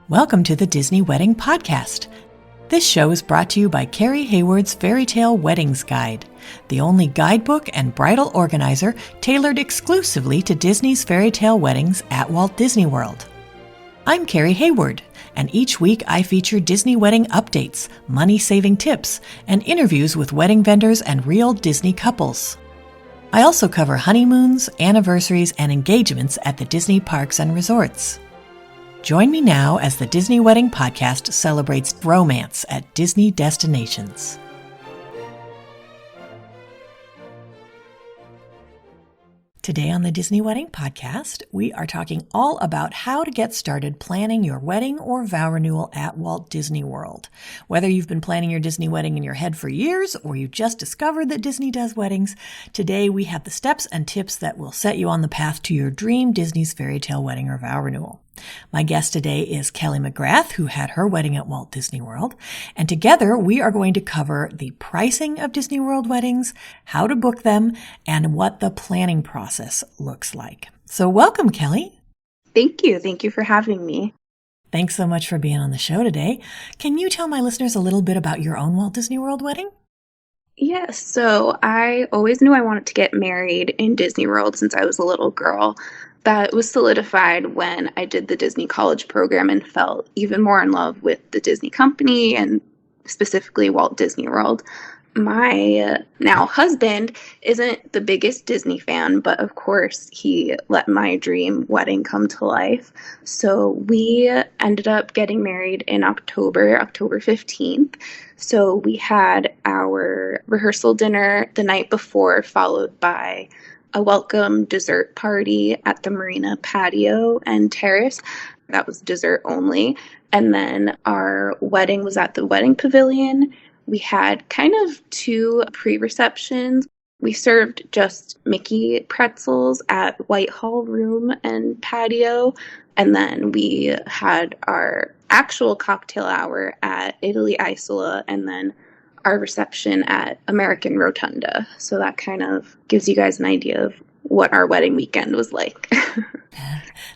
Welcome to the Disney Wedding Podcast. This show is brought to you by Carrie Hayward's Fairy Tale Weddings Guide, the only guidebook and bridal organizer tailored exclusively to Disney's fairy tale weddings at Walt Disney World. I'm Carrie Hayward, and each week I feature Disney wedding updates, money-saving tips, and interviews with wedding vendors and real Disney couples. I also cover honeymoons, anniversaries, and engagements at the Disney parks and resorts. Join me now as the Disney Wedding Podcast celebrates romance at Disney destinations. Today on the Disney Wedding Podcast, we are talking all about how to get started planning your wedding or vow renewal at Walt Disney World. Whether you've been planning your Disney wedding in your head for years or you just discovered that Disney does weddings, today we have the steps and tips that will set you on the path to your dream Disney's fairy tale wedding or vow renewal. My guest today is Kelly Magrath, who had her wedding at Walt Disney World. And together we are going to cover the pricing of Disney World weddings, how to book them, and what the planning process looks like. So welcome, Kelly. Thank you. Thank you for having me. Thanks so much for being on the show today. Can you tell my listeners a little bit about your own Walt Disney World wedding? Yes. So I always knew I wanted to get married in Disney World since I was a little girl. That was solidified when I did the Disney College program and fell even more in love with the Disney company and specifically Walt Disney World. My now husband isn't the biggest Disney fan, but of course he let my dream wedding come to life. So we ended up getting married in October 15th. So we had our rehearsal dinner the night before, followed by a welcome dessert party at the Marina Patio and Terrace. That was dessert only. And then our wedding was at the Wedding Pavilion. We had kind of two pre-receptions. We served just Mickey pretzels at Whitehall Room and Patio. And then we had our actual cocktail hour at Italy Isola and then our reception at American Rotunda. So that kind of gives you guys an idea of what our wedding weekend was like.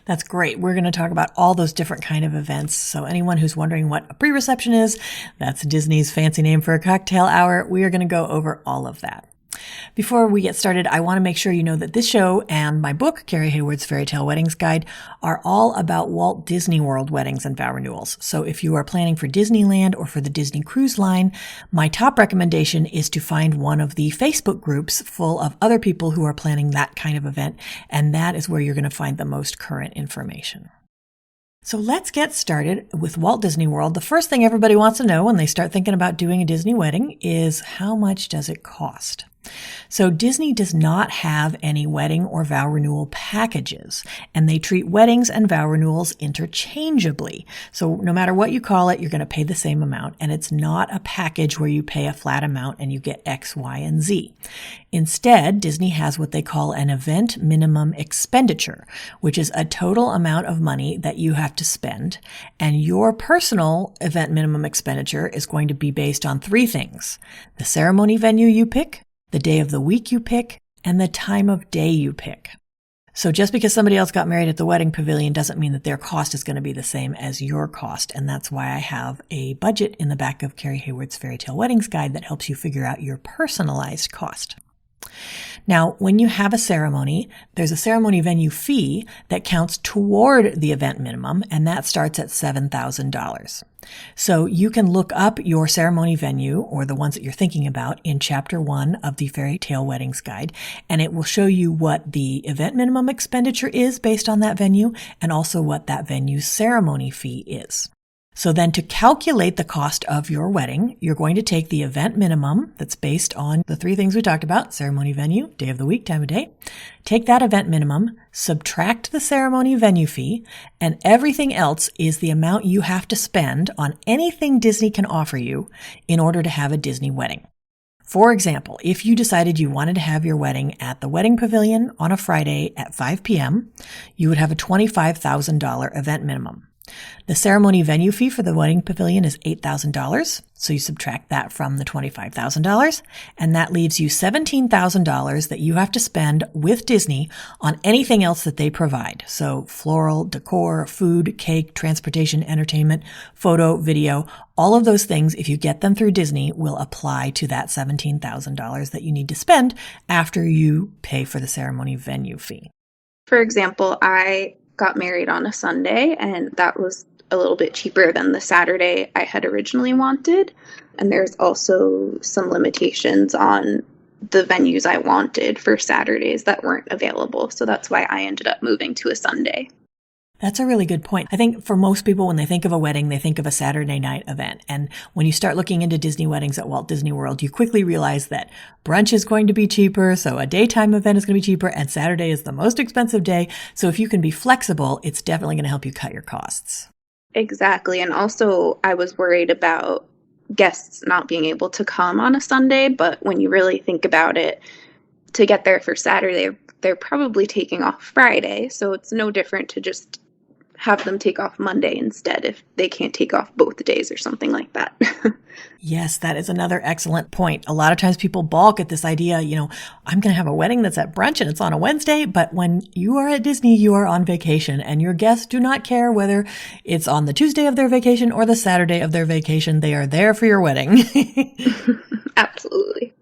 That's great. We're going to talk about all those different kind of events. So anyone who's wondering what a pre-reception is, that's Disney's fancy name for a cocktail hour. We are going to go over all of that. Before we get started, I want to make sure you know that this show and my book, Carrie Hayward's Fairy Tale Weddings Guide, are all about Walt Disney World weddings and vow renewals. So if you are planning for Disneyland or for the Disney Cruise Line, my top recommendation is to find one of the Facebook groups full of other people who are planning that kind of event, and that is where you're going to find the most current information. So let's get started with Walt Disney World. The first thing everybody wants to know when they start thinking about doing a Disney wedding is how much does it cost? So Disney does not have any wedding or vow renewal packages, and they treat weddings and vow renewals interchangeably. So no matter what you call it, you're going to pay the same amount, and it's not a package where you pay a flat amount and you get X, Y, and Z. Instead, Disney has what they call an Event Minimum Expenditure, which is a total amount of money that you have to spend, and your personal Event Minimum Expenditure is going to be based on three things: the ceremony venue you pick, the day of the week you pick, and the time of day you pick. So just because somebody else got married at the Wedding Pavilion doesn't mean that their cost is going to be the same as your cost. And that's why I have a budget in the back of Carrie Hayward's Fairy Tale Weddings Guide that helps you figure out your personalized cost. Now, when you have a ceremony, there's a ceremony venue fee that counts toward the event minimum, and that starts at $7,000. So you can look up your ceremony venue, or the ones that you're thinking about, in Chapter 1 of the Fairy Tale Weddings Guide, and it will show you what the event minimum expenditure is based on that venue, and also what that venue's ceremony fee is. So then to calculate the cost of your wedding, you're going to take the event minimum that's based on the three things we talked about: ceremony venue, day of the week, time of day. Take that event minimum, subtract the ceremony venue fee, and everything else is the amount you have to spend on anything Disney can offer you in order to have a Disney wedding. For example, if you decided you wanted to have your wedding at the Wedding Pavilion on a Friday at 5 p.m., you would have a $25,000 event minimum. The ceremony venue fee for the Wedding Pavilion is $8,000. So you subtract that from the $25,000, and that leaves you $17,000 that you have to spend with Disney on anything else that they provide. So floral, decor, food, cake, transportation, entertainment, photo, video, all of those things, if you get them through Disney, will apply to that $17,000 that you need to spend after you pay for the ceremony venue fee. For example, I got married on a Sunday, and that was a little bit cheaper than the Saturday I had originally wanted. And there's also some limitations on the venues I wanted for Saturdays that weren't available. So that's why I ended up moving to a Sunday. That's a really good point. I think for most people, when they think of a wedding, they think of a Saturday night event. And when you start looking into Disney weddings at Walt Disney World, you quickly realize that brunch is going to be cheaper. So a daytime event is going to be cheaper, and Saturday is the most expensive day. So if you can be flexible, it's definitely going to help you cut your costs. Exactly. And also, I was worried about guests not being able to come on a Sunday. But when you really think about it, to get there for Saturday, they're probably taking off Friday. So it's no different to just have them take off Monday instead if they can't take off both days or something like that. Yes, that is another excellent point. A lot of times people balk at this idea, I'm going to have a wedding that's at brunch and it's on a Wednesday, but when you are at Disney, you are on vacation, and your guests do not care whether it's on the Tuesday of their vacation or the Saturday of their vacation. They are there for your wedding. Absolutely.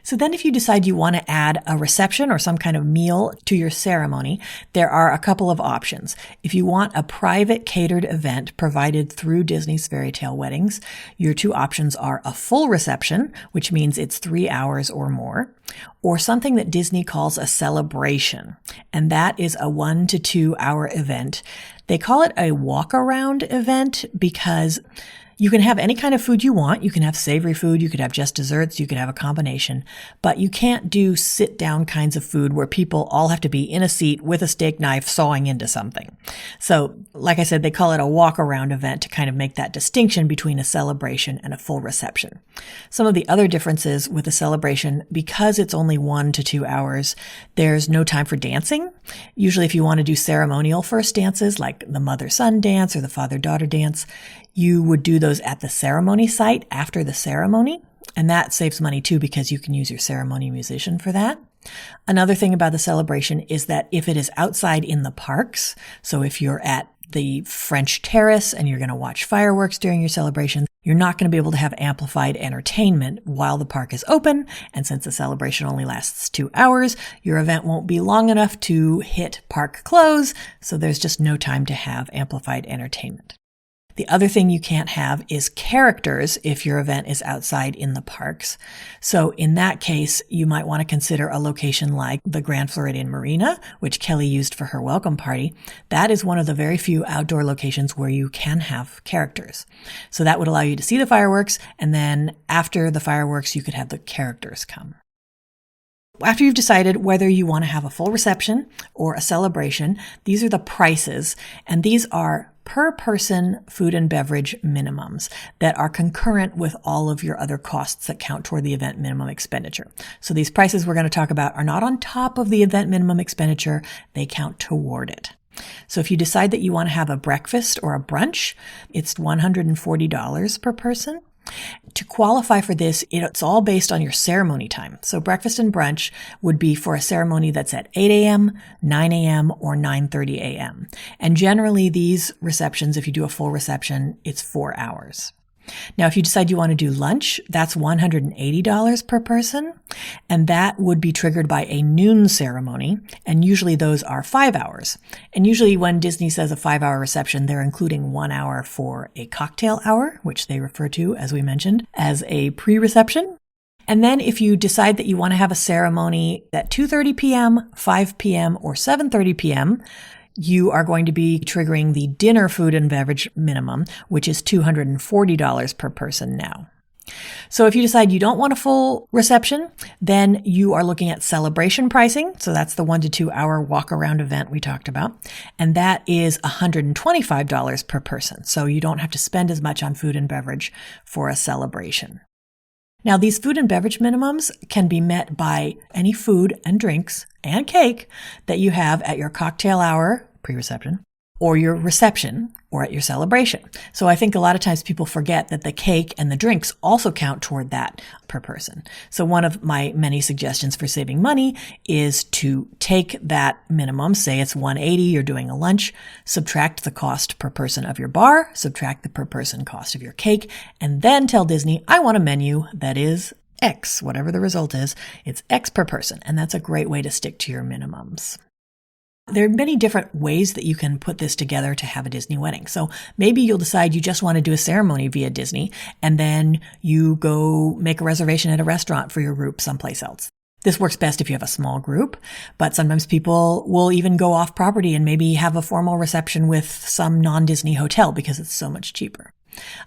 So then if you decide you want to add a reception or some kind of meal to your ceremony, there are a couple of options. If you want a private catered event provided through Disney's Fairy Tale Weddings, your two options are a full reception, which means it's 3 hours or more, or something that Disney calls a celebration. And that is a 1 to 2 hour event. They call it a walk-around event because you can have any kind of food you want. You can have savory food. You could have just desserts. You could have a combination. But you can't do sit-down kinds of food where people all have to be in a seat with a steak knife sawing into something. So, like I said, they call it a walk-around event to kind of make that distinction between a celebration and a full reception. Some of the other differences with a celebration, because it's only 1 to 2 hours, there's no time for dancing. Usually if you want to do ceremonial first dances, like the mother-son dance or the father-daughter dance, you would do those at the ceremony site after the ceremony. And that saves money too, because you can use your ceremony musician for that. Another thing about the celebration is that if it is outside in the parks, so if you're at the French Terrace and you're going to watch fireworks during your celebration, you're not going to be able to have amplified entertainment while the park is open. And since the celebration only lasts 2 hours, your event won't be long enough to hit park close. So there's just no time to have amplified entertainment. The other thing you can't have is characters if your event is outside in the parks. So in that case, you might want to consider a location like the Grand Floridian Marina, which Kelly used for her welcome party. That is one of the very few outdoor locations where you can have characters. So that would allow you to see the fireworks, and then after the fireworks, you could have the characters come. After you've decided whether you want to have a full reception or a celebration, these are the prices, and these are per person food and beverage minimums that are concurrent with all of your other costs that count toward the event minimum expenditure. So these prices we're going to talk about are not on top of the event minimum expenditure, they count toward it. So if you decide that you want to have a breakfast or a brunch, it's $140 per person. To qualify for this, it's all based on your ceremony time. So breakfast and brunch would be for a ceremony that's at 8 a.m., 9 a.m., or 9:30 a.m. And generally these receptions, if you do a full reception, it's 4 hours. Now, if you decide you want to do lunch, that's $180 per person, and that would be triggered by a noon ceremony, and usually those are 5 hours. And usually when Disney says a 5-hour reception, they're including 1 hour for a cocktail hour, which they refer to, as we mentioned, as a pre-reception. And then if you decide that you want to have a ceremony at 2:30 p.m., 5 p.m., or 7:30 p.m., you are going to be triggering the dinner food and beverage minimum, which is $240 per person now. So if you decide you don't want a full reception, then you are looking at celebration pricing. So that's the 1 to 2 hour walk around event we talked about. And that is $125 per person. So you don't have to spend as much on food and beverage for a celebration. Now, these food and beverage minimums can be met by any food and drinks and cake that you have at your cocktail hour, pre-reception, or your reception, or at your celebration. So I think a lot of times people forget that the cake and the drinks also count toward that per person. So one of my many suggestions for saving money is to take that minimum, say it's $180, you're doing a lunch, subtract the cost per person of your bar, subtract the per person cost of your cake, and then tell Disney, I want a menu that is X, whatever the result is, it's X per person. And that's a great way to stick to your minimums. There are many different ways that you can put this together to have a Disney wedding. So maybe you'll decide you just want to do a ceremony via Disney, and then you go make a reservation at a restaurant for your group someplace else. This works best if you have a small group, but sometimes people will even go off property and maybe have a formal reception with some non-Disney hotel because it's so much cheaper.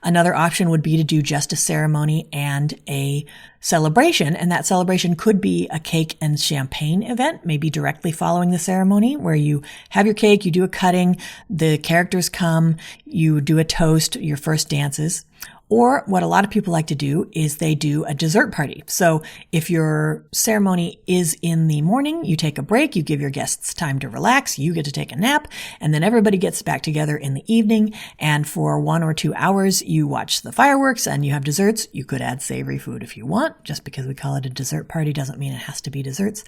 Another option would be to do just a ceremony and a celebration, and that celebration could be a cake and champagne event, maybe directly following the ceremony, where you have your cake, you do a cutting, the characters come, you do a toast, your first dances. Or what a lot of people like to do is they do a dessert party. So if your ceremony is in the morning, you take a break, you give your guests time to relax, you get to take a nap, and then everybody gets back together in the evening. And for 1 or 2 hours, you watch the fireworks and you have desserts. You could add savory food if you want. Just because we call it a dessert party doesn't mean it has to be desserts.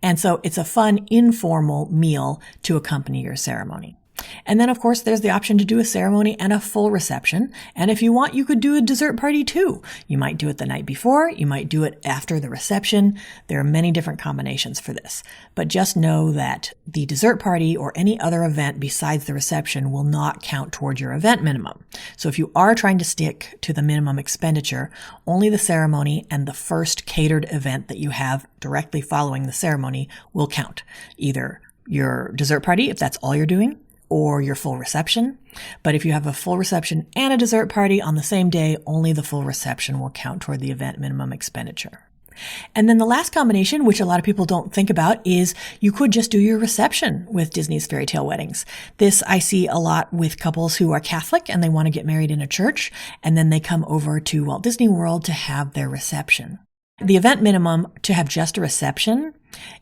And so it's a fun, informal meal to accompany your ceremony. And then, of course, there's the option to do a ceremony and a full reception. And if you want, you could do a dessert party too. You might do it the night before. You might do it after the reception. There are many different combinations for this. But just know that the dessert party or any other event besides the reception will not count toward your event minimum. So if you are trying to stick to the minimum expenditure, only the ceremony and the first catered event that you have directly following the ceremony will count. Either your dessert party, if that's all you're doing, or your full reception. But if you have a full reception and a dessert party on the same day, only the full reception will count toward the event minimum expenditure. And then the last combination, which a lot of people don't think about, is you could just do your reception with Disney's fairy tale weddings. This I see a lot with couples who are Catholic and they want to get married in a church, and then they come over to Walt Disney World to have their reception. The event minimum to have just a reception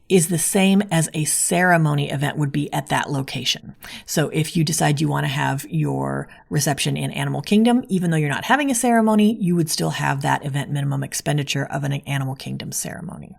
is the same as a ceremony event would be at that location. So if you decide you want to have your reception in Animal Kingdom, even though you're not having a ceremony, you would still have that event minimum expenditure of an Animal Kingdom ceremony.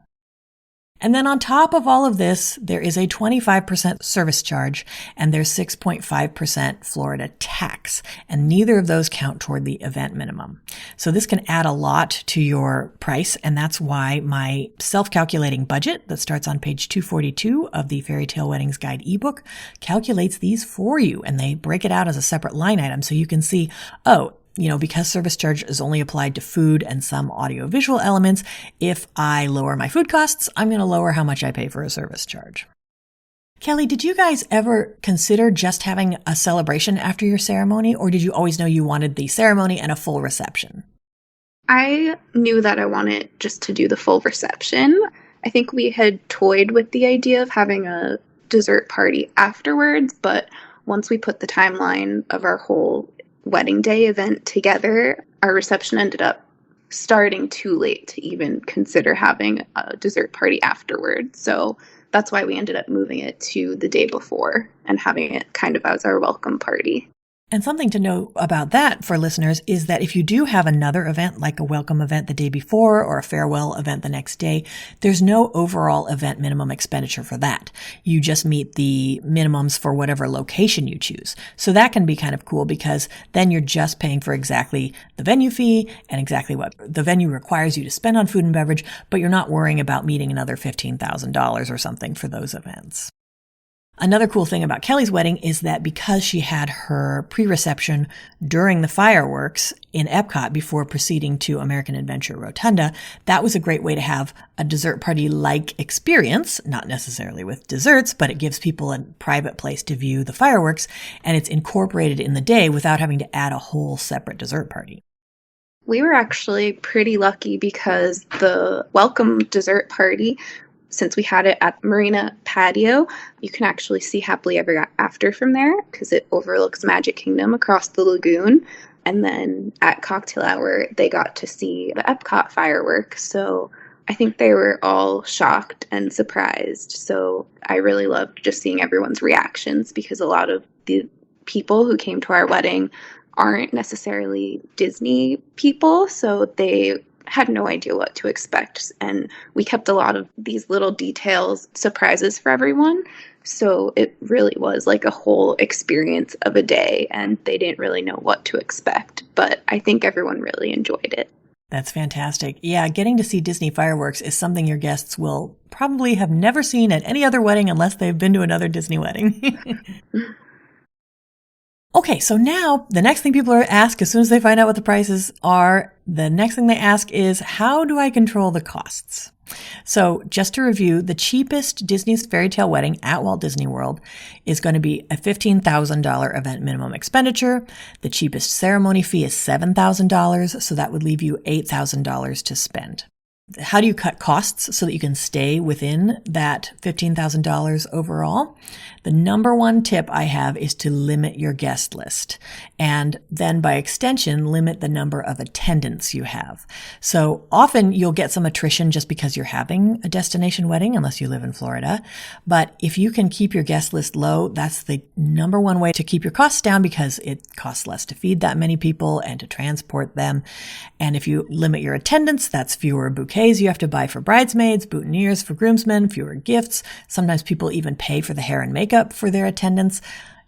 And then on top of all of this, there is a 25% service charge and there's 6.5% Florida tax. And neither of those count toward the event minimum. So this can add a lot to your price. And that's why my self-calculating budget that starts on page 242 of the Fairy Tale Weddings Guide ebook calculates these for you. And they break it out as a separate line item. So you can see, because service charge is only applied to food and some audiovisual elements, if I lower my food costs, I'm going to lower how much I pay for a service charge. Kelly, did you guys ever consider just having a celebration after your ceremony, or did you always know you wanted the ceremony and a full reception? I knew that I wanted just to do the full reception. I think we had toyed with the idea of having a dessert party afterwards, but once we put the timeline of our whole wedding day event together, our reception ended up starting too late to even consider having a dessert party afterwards. So that's why we ended up moving it to the day before and having it kind of as our welcome party. And something to know about that for listeners is that if you do have another event, like a welcome event the day before or a farewell event the next day, there's no overall event minimum expenditure for that. You just meet the minimums for whatever location you choose. So that can be kind of cool because then you're just paying for exactly the venue fee and exactly what the venue requires you to spend on food and beverage, but you're not worrying about meeting another $15,000 or something for those events. Another cool thing about Kelly's wedding is that because she had her pre-reception during the fireworks in Epcot before proceeding to American Adventure Rotunda, that was a great way to have a dessert party-like experience, not necessarily with desserts, but it gives people a private place to view the fireworks, and it's incorporated in the day without having to add a whole separate dessert party. We were actually pretty lucky because the welcome dessert party, since we had it at Marina Patio, you can actually see Happily Ever After from there because it overlooks Magic Kingdom across the lagoon. And then at cocktail hour, they got to see the Epcot fireworks. So I think they were all shocked and surprised. So I really loved just seeing everyone's reactions because a lot of the people who came to our wedding aren't necessarily Disney people, so they had no idea what to expect. And we kept a lot of these little details, surprises for everyone. So it really was like a whole experience of a day, and they didn't really know what to expect. But I think everyone really enjoyed it. That's fantastic. Yeah, getting to see Disney fireworks is something your guests will probably have never seen at any other wedding unless they've been to another Disney wedding. Okay, so now the next thing people ask as soon as they find out what the prices are, the next thing they ask is, how do I control the costs? So just to review, the cheapest Disney's fairy tale wedding at Walt Disney World is going to be a $15,000 event minimum expenditure. The cheapest ceremony fee is $7,000, so that would leave you $8,000 to spend. How do you cut costs so that you can stay within that $15,000 overall? The number one tip I have is to limit your guest list, and then by extension, limit the number of attendants you have. So often you'll get some attrition just because you're having a destination wedding, unless you live in Florida. But if you can keep your guest list low, that's the number one way to keep your costs down, because it costs less to feed that many people and to transport them. And if you limit your attendance, that's fewer bouquets you have to buy for bridesmaids, boutonnieres for groomsmen, fewer gifts. Sometimes people even pay for the hair and makeup for their attendants.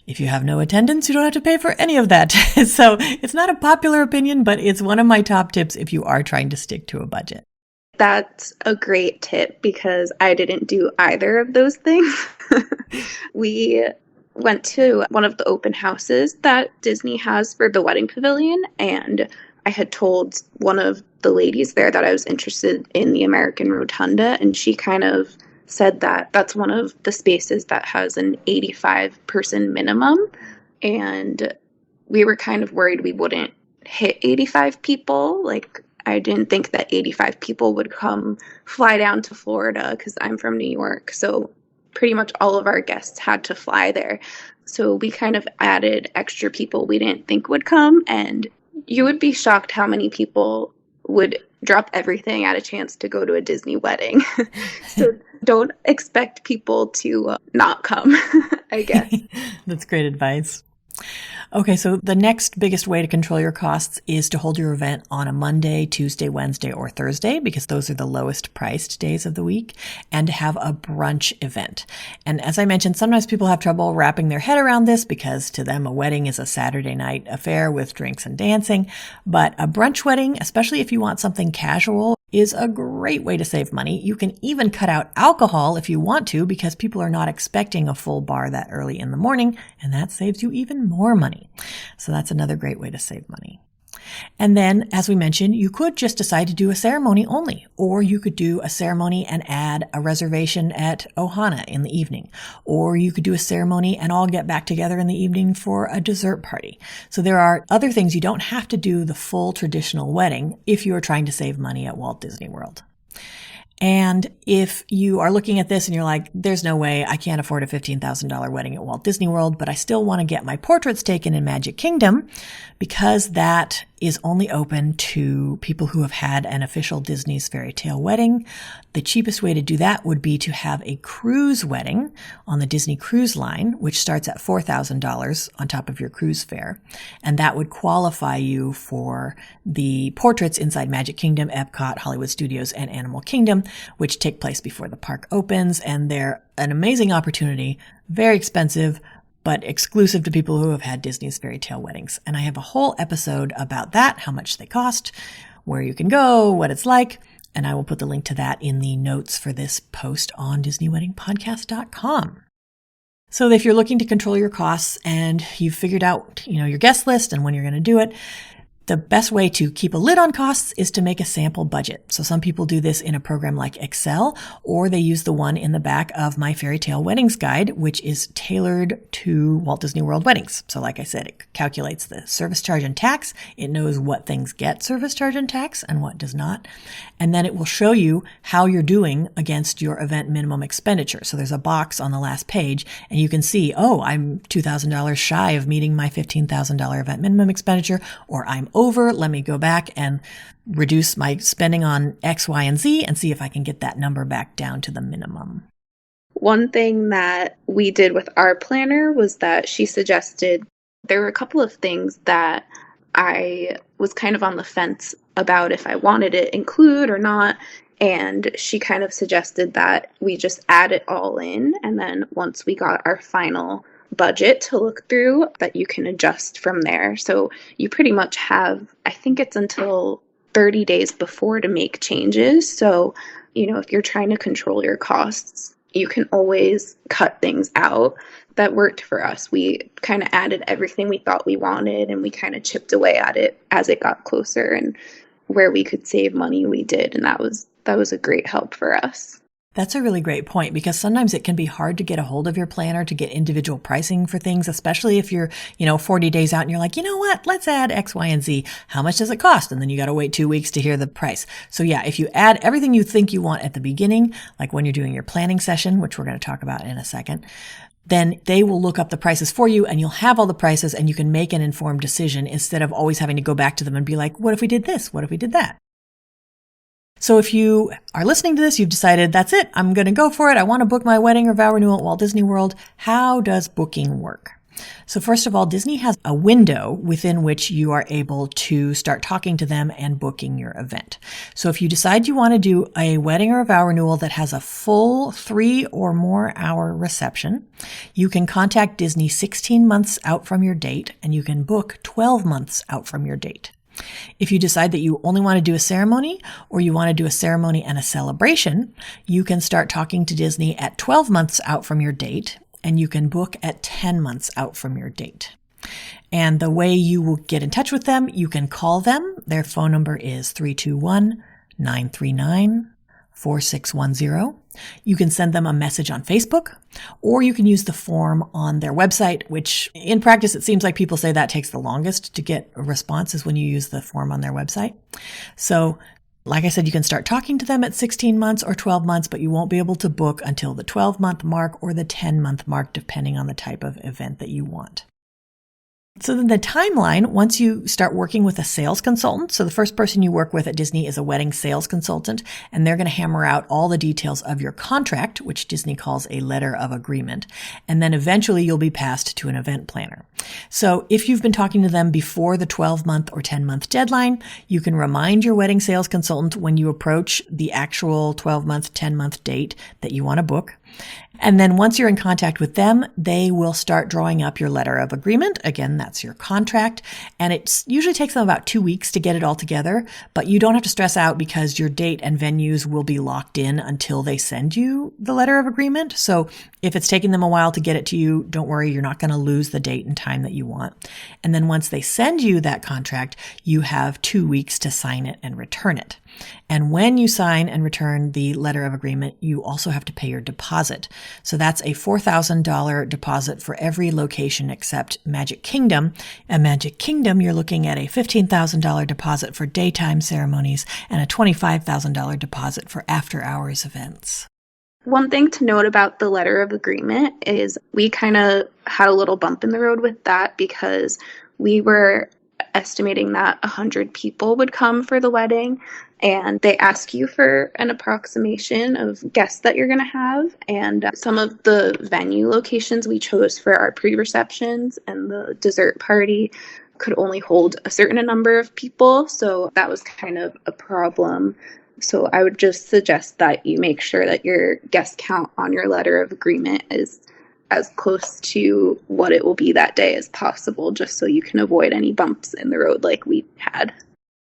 If you have no attendance, you don't have to pay for any of that. So it's not a popular opinion, but it's one of my top tips if you are trying to stick to a budget. That's a great tip, because I didn't do either of those things. We went to one of the open houses that Disney has for the Wedding Pavilion, and I had told one of the ladies there that I was interested in the American Rotunda, and she kind of said that that's one of the spaces that has an 85-person minimum, and we were kind of worried we wouldn't hit 85 people. Like, I didn't think that 85 people would fly down to Florida, because I'm from New York, so pretty much all of our guests had to fly there. So we kind of added extra people we didn't think would come, and you would be shocked how many people would drop everything at a chance to go to a Disney wedding. So don't expect people to not come, I guess. That's great advice. Okay, so the next biggest way to control your costs is to hold your event on a Monday, Tuesday, Wednesday, or Thursday, because those are the lowest priced days of the week, and to have a brunch event. And as I mentioned, sometimes people have trouble wrapping their head around this, because to them a wedding is a Saturday night affair with drinks and dancing. But a brunch wedding, especially if you want something casual, is a great way to save money. You can even cut out alcohol if you want to, because people are not expecting a full bar that early in the morning, and that saves you even more money. So that's another great way to save money. And then, as we mentioned, you could just decide to do a ceremony only, or you could do a ceremony and add a reservation at Ohana in the evening, or you could do a ceremony and all get back together in the evening for a dessert party. So there are other things. You don't have to do the full traditional wedding if you are trying to save money at Walt Disney World. And if you are looking at this and you're like, there's no way I can't afford a $15,000 wedding at Walt Disney World, but I still want to get my portraits taken in Magic Kingdom, because that is only open to people who have had an official Disney's fairy tale wedding. The cheapest way to do that would be to have a cruise wedding on the Disney Cruise Line, which starts at $4,000 on top of your cruise fare. And that would qualify you for the portraits inside Magic Kingdom, Epcot, Hollywood Studios, and Animal Kingdom, which take place before the park opens. And they're an amazing opportunity, very expensive, but exclusive to people who have had Disney's fairy tale weddings. And I have a whole episode about that, how much they cost, where you can go, what it's like. And I will put the link to that in the notes for this post on DisneyWeddingPodcast.com. So if you're looking to control your costs and you've figured out, your guest list and when you're going to do it, the best way to keep a lid on costs is to make a sample budget. So some people do this in a program like Excel, or they use the one in the back of my Fairy Tale Weddings Guide, which is tailored to Walt Disney World weddings. So like I said, it calculates the service charge and tax. It knows what things get service charge and tax and what does not. And then it will show you how you're doing against your event minimum expenditure. So there's a box on the last page and you can see, I'm $2,000 shy of meeting my $15,000 event minimum expenditure, or I'm over. Let me go back and reduce my spending on X, Y, and Z and see if I can get that number back down to the minimum. One thing that we did with our planner was that she suggested There were a couple of things that I was kind of on the fence about if I wanted to include or not. And she kind of suggested that we just add it all in. And then once we got our final budget to look through, that you can adjust from there. So you pretty much have, I think it's until 30 days before to make changes. So, if you're trying to control your costs, you can always cut things out. That worked for us. We kind of added everything we thought we wanted, and we kind of chipped away at it as it got closer, and where we could save money, we did. And that was a great help for us. That's a really great point, because sometimes it can be hard to get a hold of your planner to get individual pricing for things, especially if you're, 40 days out and you're like, you know what, let's add X, Y, and Z. How much does it cost? And then you got to wait 2 weeks to hear the price. So yeah, if you add everything you think you want at the beginning, like when you're doing your planning session, which we're going to talk about in a second, then they will look up the prices for you and you'll have all the prices and you can make an informed decision instead of always having to go back to them and be like, what if we did this? What if we did that? So if you are listening to this, you've decided, that's it, I'm going to go for it. I want to book my wedding or vow renewal at Walt Disney World. How does booking work? So first of all, Disney has a window within which you are able to start talking to them and booking your event. So if you decide you want to do a wedding or a vow renewal that has a full 3 or more hour reception, you can contact Disney 16 months out from your date, and you can book 12 months out from your date. If you decide that you only want to do a ceremony, or you want to do a ceremony and a celebration, you can start talking to Disney at 12 months out from your date, and you can book at 10 months out from your date. And the way you will get in touch with them, you can call them. Their phone number is 321-939-4610. You can send them a message on Facebook, or you can use the form on their website, which in practice, it seems like people say that takes the longest to get a response is when you use the form on their website. So like I said, you can start talking to them at 16 months or 12 months, but you won't be able to book until the 12-month mark or the 10-month mark, depending on the type of event that you want. So then the timeline, once you start working with a sales consultant, so the first person you work with at Disney is a wedding sales consultant, and they're going to hammer out all the details of your contract, which Disney calls a letter of agreement. And then eventually you'll be passed to an event planner. So if you've been talking to them before the 12-month or 10-month deadline, you can remind your wedding sales consultant when you approach the actual 12-month, 10-month date that you want to book. And then once you're in contact with them, they will start drawing up your letter of agreement. Again, that's your contract. And it usually takes them about 2 weeks to get it all together, but you don't have to stress out because your date and venues will be locked in until they send you the letter of agreement. So if it's taking them a while to get it to you, don't worry, you're not going to lose the date and time that you want. And then once they send you that contract, you have 2 weeks to sign it and return it. And when you sign and return the letter of agreement, you also have to pay your deposit. So that's a $4,000 deposit for every location except Magic Kingdom. At Magic Kingdom, you're looking at a $15,000 deposit for daytime ceremonies and a $25,000 deposit for after-hours events. One thing to note about the letter of agreement is we kind of had a little bump in the road with that because we were estimating that 100 people would come for the wedding, and they ask you for an approximation of guests that you're going to have. And some of the venue locations we chose for our pre-receptions and the dessert party could only hold a certain number of people, so that was kind of a problem. So I would just suggest that you make sure that your guest count on your letter of agreement is as close to what it will be that day as possible, just so you can avoid any bumps in the road like we had.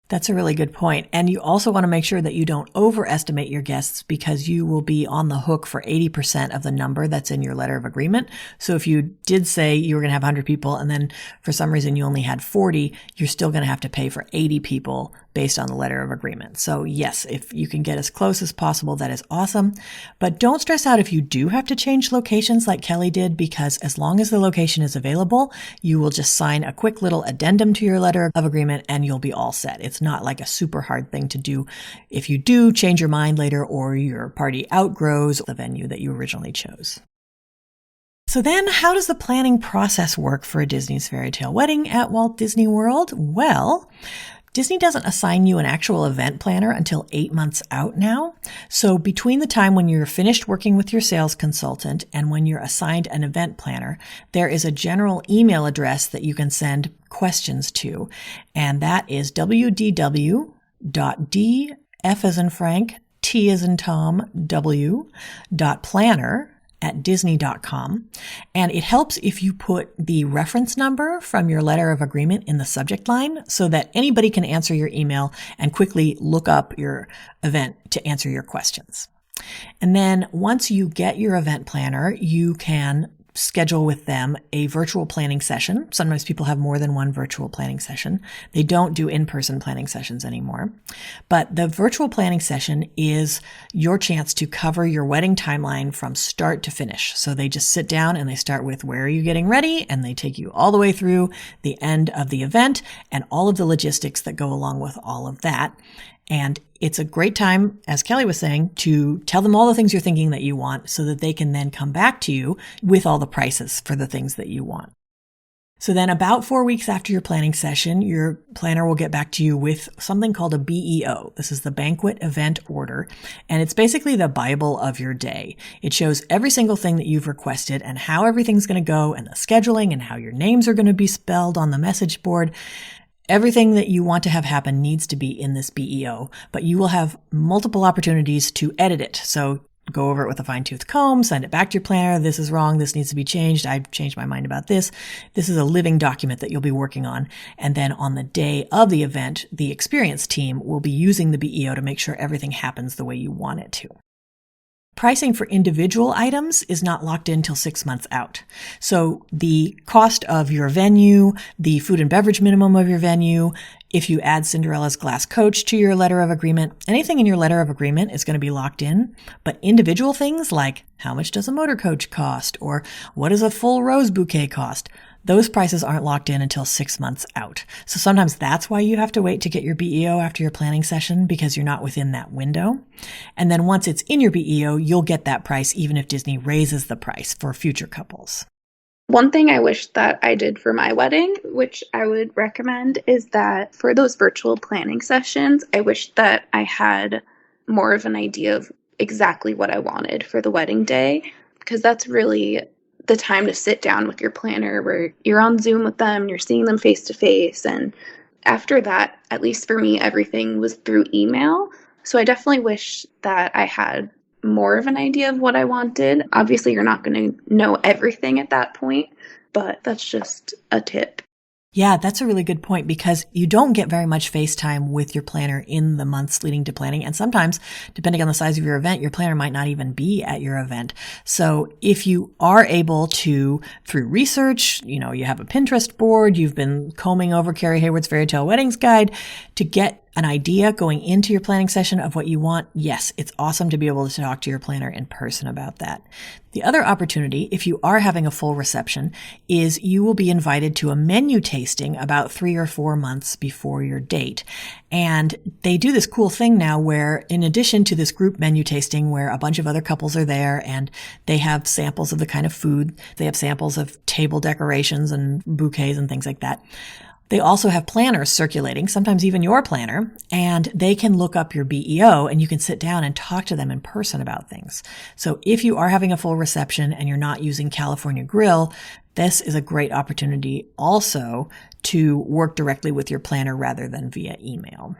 That's a really good point. And you also want to make sure that you don't overestimate your guests, because you will be on the hook for 80% of the number that's in your letter of agreement. So if you did say you were going to have 100 people and then for some reason you only had 40, you're still going to have to pay for 80 people based on the letter of agreement. So yes, if you can get as close as possible, that is awesome. But don't stress out if you do have to change locations like Kelly did, because as long as the location is available, you will just sign a quick little addendum to your letter of agreement and you'll be all set. It's not like a super hard thing to do if you do change your mind later or your party outgrows the venue that you originally chose. So then how does the planning process work for a Disney's Fairy Tale wedding at Walt Disney World? Well, Disney doesn't assign you an actual event planner until 8 months out now. So between the time when you're finished working with your sales consultant and when you're assigned an event planner, there is a general email address that you can send questions to. And that is www.d, F as in Frank, T as in Tom, w.planner@disney.com. And it helps if you put the reference number from your letter of agreement in the subject line so that anybody can answer your email and quickly look up your event to answer your questions. And then once you get your event planner, you can schedule with them a virtual planning session. Sometimes people have more than one virtual planning session. They don't do in-person planning sessions anymore. But the virtual planning session is your chance to cover your wedding timeline from start to finish. So they just sit down and they start with where are you getting ready? And they take you all the way through the end of the event and all of the logistics that go along with all of that. And it's a great time, as Kelly was saying, to tell them all the things you're thinking that you want so that they can then come back to you with all the prices for the things that you want. So then about 4 weeks after your planning session, your planner will get back to you with something called a BEO. This is the Banquet Event Order, and it's basically the Bible of your day. It shows every single thing that you've requested and how everything's going to go and the scheduling and how your names are going to be spelled on the message board. Everything that you want to have happen needs to be in this BEO, but you will have multiple opportunities to edit it. So go over it with a fine-tooth comb, send it back to your planner. This is wrong. This needs to be changed. I've changed my mind about this. This is a living document that you'll be working on. And then on the day of the event, the experience team will be using the BEO to make sure everything happens the way you want it to. Pricing for individual items is not locked in till 6 months out. So the cost of your venue, the food and beverage minimum of your venue, if you add Cinderella's glass coach to your letter of agreement, anything in your letter of agreement is going to be locked in. But individual things like how much does a motor coach cost or what does a full rose bouquet cost? Those prices aren't locked in until 6 months out. So sometimes that's why you have to wait to get your BEO after your planning session because you're not within that window. And then once it's in your BEO, you'll get that price even if Disney raises the price for future couples. One thing I wish that I did for my wedding, which I would recommend, is that for those virtual planning sessions, I wish that I had more of an idea of exactly what I wanted for the wedding day, because that's really the time to sit down with your planner where you're on Zoom with them, you're seeing them face to face. And after that, at least for me, everything was through email. So I definitely wish that I had more of an idea of what I wanted. Obviously, you're not going to know everything at that point, but that's just a tip. Yeah, that's a really good point because you don't get very much face time with your planner in the months leading to planning. And sometimes, depending on the size of your event, your planner might not even be at your event. So if you are able to, through research, you have a Pinterest board, you've been combing over Carrie Hayward's Fairy Tale Weddings Guide to get an idea going into your planning session of what you want, yes, it's awesome to be able to talk to your planner in person about that. The other opportunity, if you are having a full reception, is you will be invited to a menu tasting about 3 or 4 months before your date. And they do this cool thing now where in addition to this group menu tasting where a bunch of other couples are there and they have samples of the kind of food, they have samples of table decorations and bouquets and things like that. They also have planners circulating, sometimes even your planner, and they can look up your BEO and you can sit down and talk to them in person about things. So if you are having a full reception and you're not using California Grill, this is a great opportunity also to work directly with your planner rather than via email.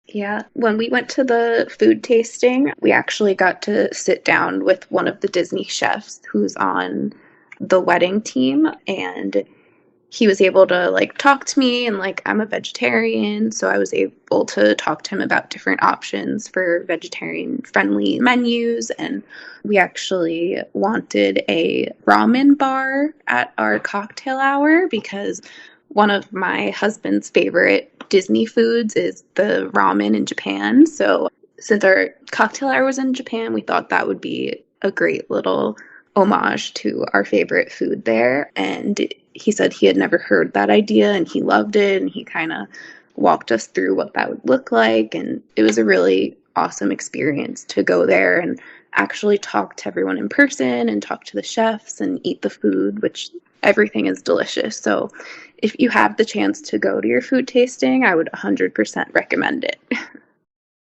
Yeah, when we went to the food tasting, we actually got to sit down with one of the Disney chefs who's on the wedding team, and he was able to talk to me, and I'm a vegetarian, so I was able to talk to him about different options for vegetarian friendly menus. And we actually wanted a ramen bar at our cocktail hour because one of my husband's favorite Disney foods is the ramen in Japan. So since our cocktail hour was in Japan, we thought that would be a great little homage to our favorite food there. And he said he had never heard that idea and he loved it, and he kind of walked us through what that would look like. And it was a really awesome experience to go there and actually talk to everyone in person and talk to the chefs and eat the food, which everything is delicious. So if you have the chance to go to your food tasting, I would 100% recommend it.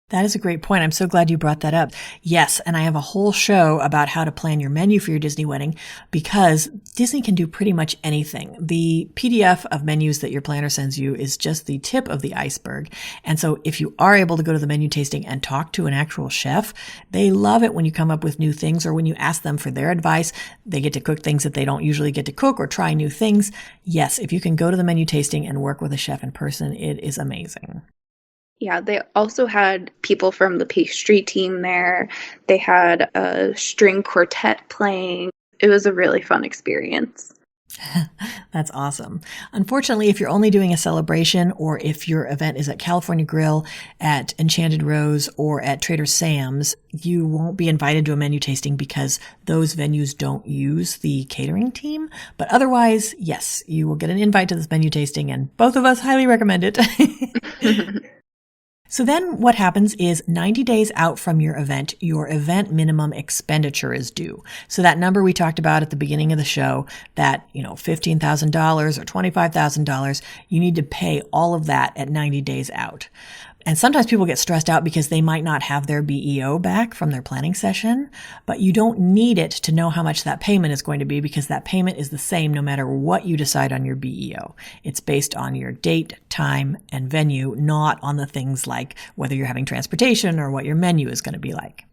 That is a great point. I'm so glad you brought that up. Yes, and I have a whole show about how to plan your menu for your Disney wedding because Disney can do pretty much anything. The PDF of menus that your planner sends you is just the tip of the iceberg. And so if you are able to go to the menu tasting and talk to an actual chef, they love it when you come up with new things or when you ask them for their advice. They get to cook things that they don't usually get to cook or try new things. Yes, if you can go to the menu tasting and work with a chef in person, it is amazing. Yeah, they also had people from the pastry team there. They had a string quartet playing. It was a really fun experience. That's awesome. Unfortunately, if you're only doing a celebration or if your event is at California Grill, at Enchanted Rose, or at Trader Sam's, you won't be invited to a menu tasting because those venues don't use the catering team. But otherwise, yes, you will get an invite to this menu tasting, and both of us highly recommend it. So then what happens is 90 days out from your event minimum expenditure is due. So that number we talked about at the beginning of the show, that, $15,000 or $25,000, you need to pay all of that at 90 days out. And sometimes people get stressed out because they might not have their BEO back from their planning session, but you don't need it to know how much that payment is going to be because that payment is the same no matter what you decide on your BEO. It's based on your date, time, and venue, not on the things like whether you're having transportation or what your menu is going to be like.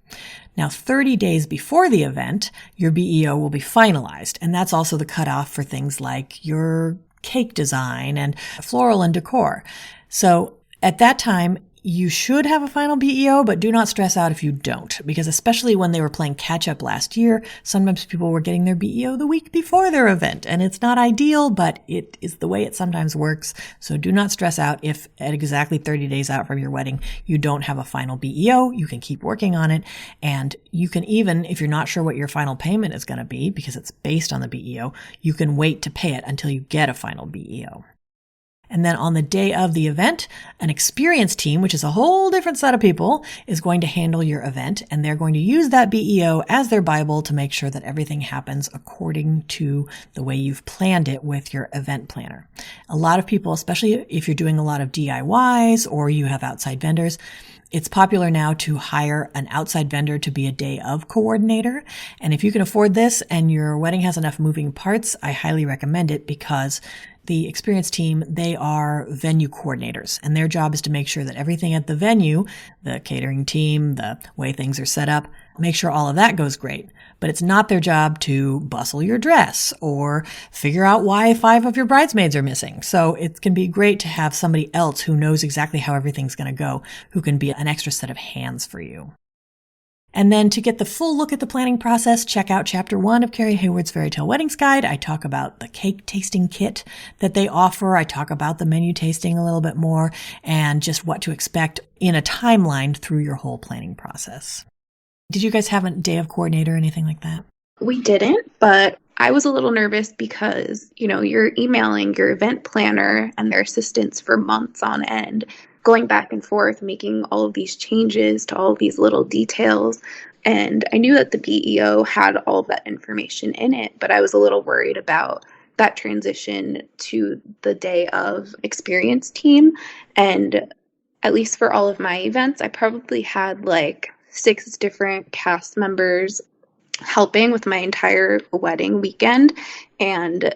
Now, 30 days before the event, your BEO will be finalized, and that's also the cutoff for things like your cake design and floral and decor. So at that time, you should have a final BEO, but do not stress out if you don't, because especially when they were playing catch up last year, sometimes people were getting their BEO the week before their event, and it's not ideal, but it is the way it sometimes works. So do not stress out if at exactly 30 days out from your wedding, you don't have a final BEO. You can keep working on it, and you can even, if you're not sure what your final payment is going to be, because it's based on the BEO, you can wait to pay it until you get a final BEO. And then on the day of the event, an experience team, which is a whole different set of people, is going to handle your event, and they're going to use that BEO as their Bible to make sure that everything happens according to the way you've planned it with your event planner. A lot of people, especially if you're doing a lot of DIYs or you have outside vendors, it's popular now to hire an outside vendor to be a day of coordinator. And if you can afford this and your wedding has enough moving parts, I highly recommend it because the experience team, they are venue coordinators, and their job is to make sure that everything at the venue, the catering team, the way things are set up, make sure all of that goes great. But it's not their job to bustle your dress or figure out why 5 of your bridesmaids are missing. So it can be great to have somebody else who knows exactly how everything's going to go, who can be an extra set of hands for you. And then to get the full look at the planning process, check out Chapter 1 of Carrie Hayward's Fairy Tale Weddings Guide. I talk about the cake tasting kit that they offer. I talk about the menu tasting a little bit more and just what to expect in a timeline through your whole planning process. Did you guys have a day of coordinator or anything like that? We didn't, but I was a little nervous because, you're emailing your event planner and their assistants for months on end, going back and forth, making all of these changes to all of these little details. And I knew that the BEO had all of that information in it, but I was a little worried about that transition to the day of experience team. And at least for all of my events, I probably had like 6 different cast members helping with my entire wedding weekend. And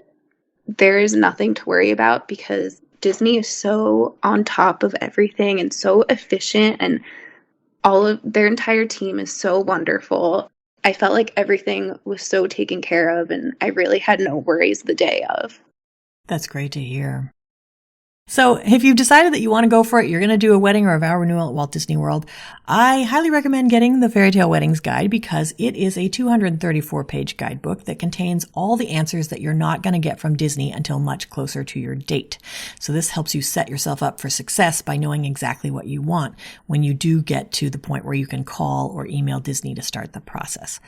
there is nothing to worry about because Disney is so on top of everything and so efficient, and all of their entire team is so wonderful. I felt like everything was so taken care of, and I really had no worries the day of. That's great to hear. So if you've decided that you want to go for it, you're going to do a wedding or a vow renewal at Walt Disney World, I highly recommend getting the Fairy Tale Weddings Guide because it is a 234-page guidebook that contains all the answers that you're not going to get from Disney until much closer to your date. So this helps you set yourself up for success by knowing exactly what you want when you do get to the point where you can call or email Disney to start the process.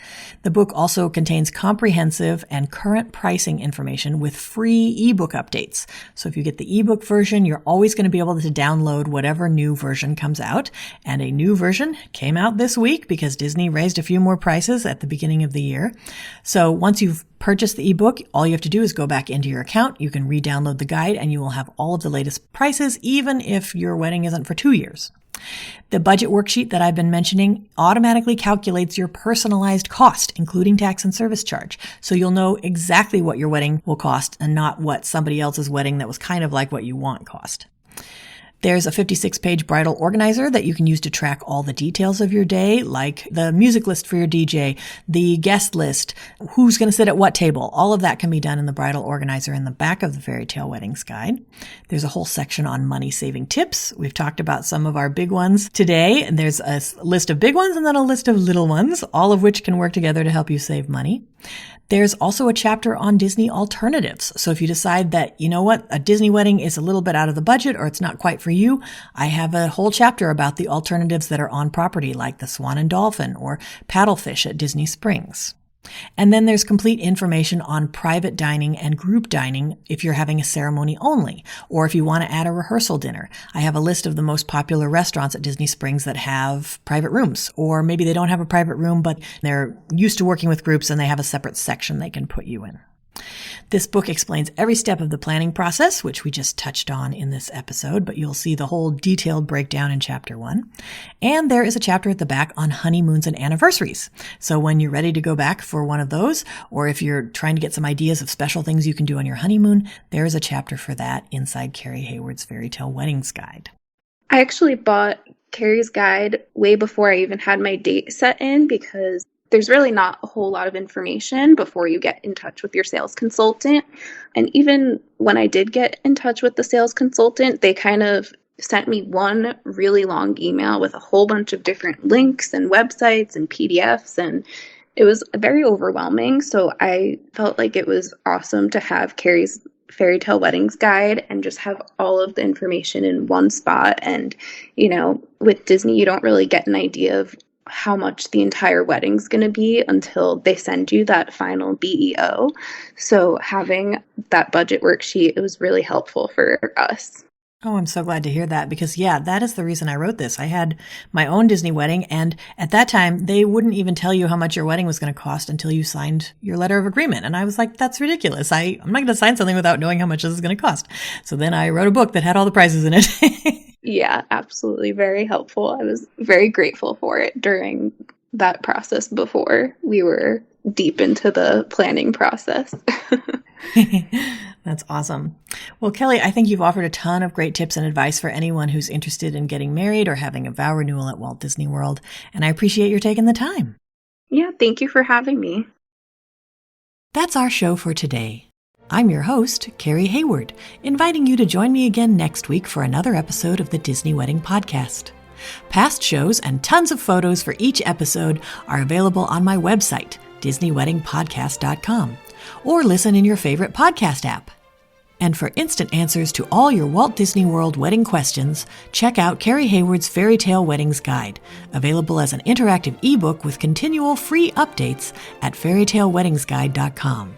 The book also contains comprehensive and current pricing information with free ebook updates. So if you get the ebook version, version, you're always going to be able to download whatever new version comes out. And a new version came out this week because Disney raised a few more prices at the beginning of the year. So once you've purchased the ebook, all you have to do is go back into your account. You can re-download the guide and you will have all of the latest prices, even if your wedding isn't for 2 years. The budget worksheet that I've been mentioning automatically calculates your personalized cost, including tax and service charge. So you'll know exactly what your wedding will cost and not what somebody else's wedding that was kind of like what you want cost. There's a 56-page bridal organizer that you can use to track all the details of your day, like the music list for your DJ, the guest list, who's going to sit at what table. All of that can be done in the bridal organizer in the back of the Fairy Tale Weddings Guide. There's a whole section on money-saving tips. We've talked about some of our big ones today. And there's a list of big ones and then a list of little ones, all of which can work together to help you save money. There's also a chapter on Disney alternatives. So if you decide that, you know what, a Disney wedding is a little bit out of the budget or it's not quite for you, I have a whole chapter about the alternatives that are on property, like the Swan and Dolphin or Paddlefish at Disney Springs. And then there's complete information on private dining and group dining if you're having a ceremony only, or if you want to add a rehearsal dinner. I have a list of the most popular restaurants at Disney Springs that have private rooms, or maybe they don't have a private room, but they're used to working with groups and they have a separate section they can put you in. This book explains every step of the planning process, which we just touched on in this episode, but you'll see the whole detailed breakdown in Chapter 1. And there is a chapter at the back on honeymoons and anniversaries. So when you're ready to go back for one of those, or if you're trying to get some ideas of special things you can do on your honeymoon, there is a chapter for that inside Carrie Hayward's Fairy Tale Weddings Guide. I actually bought Carrie's guide way before I even had my date set in because there's really not a whole lot of information before you get in touch with your sales consultant. And even when I did get in touch with the sales consultant, they kind of sent me one really long email with a whole bunch of different links and websites and PDFs, and it was very overwhelming. So I felt like it was awesome to have Carrie's Fairy Tale Weddings Guide and just have all of the information in one spot. And, you know, with Disney, you don't really get an idea of how much the entire wedding's going to be until they send you that final BEO. So having that budget worksheet, it was really helpful for us. Oh, I'm so glad to hear that because, yeah, that is the reason I wrote this. I had my own Disney wedding, and at that time, they wouldn't even tell you how much your wedding was going to cost until you signed your letter of agreement. And I was like, that's ridiculous. I'm not going to sign something without knowing how much this is going to cost. So then I wrote a book that had all the prices in it. Yeah, absolutely. Very helpful. I was very grateful for it during that process before we were deep into the planning process. That's awesome. Well, Kelly, I think you've offered a ton of great tips and advice for anyone who's interested in getting married or having a vow renewal at Walt Disney World, and I appreciate your taking the time. Yeah, thank you for having me. That's our show for today. I'm your host, Carrie Hayward, inviting you to join me again next week for another episode of the Disney Wedding Podcast. Past shows and tons of photos for each episode are available on my website, DisneyWeddingPodcast.com, or listen in your favorite podcast app. And for instant answers to all your Walt Disney World wedding questions, check out Carrie Hayward's Fairy Tale Weddings Guide, available as an interactive ebook with continual free updates at fairytaleweddingsguide.com.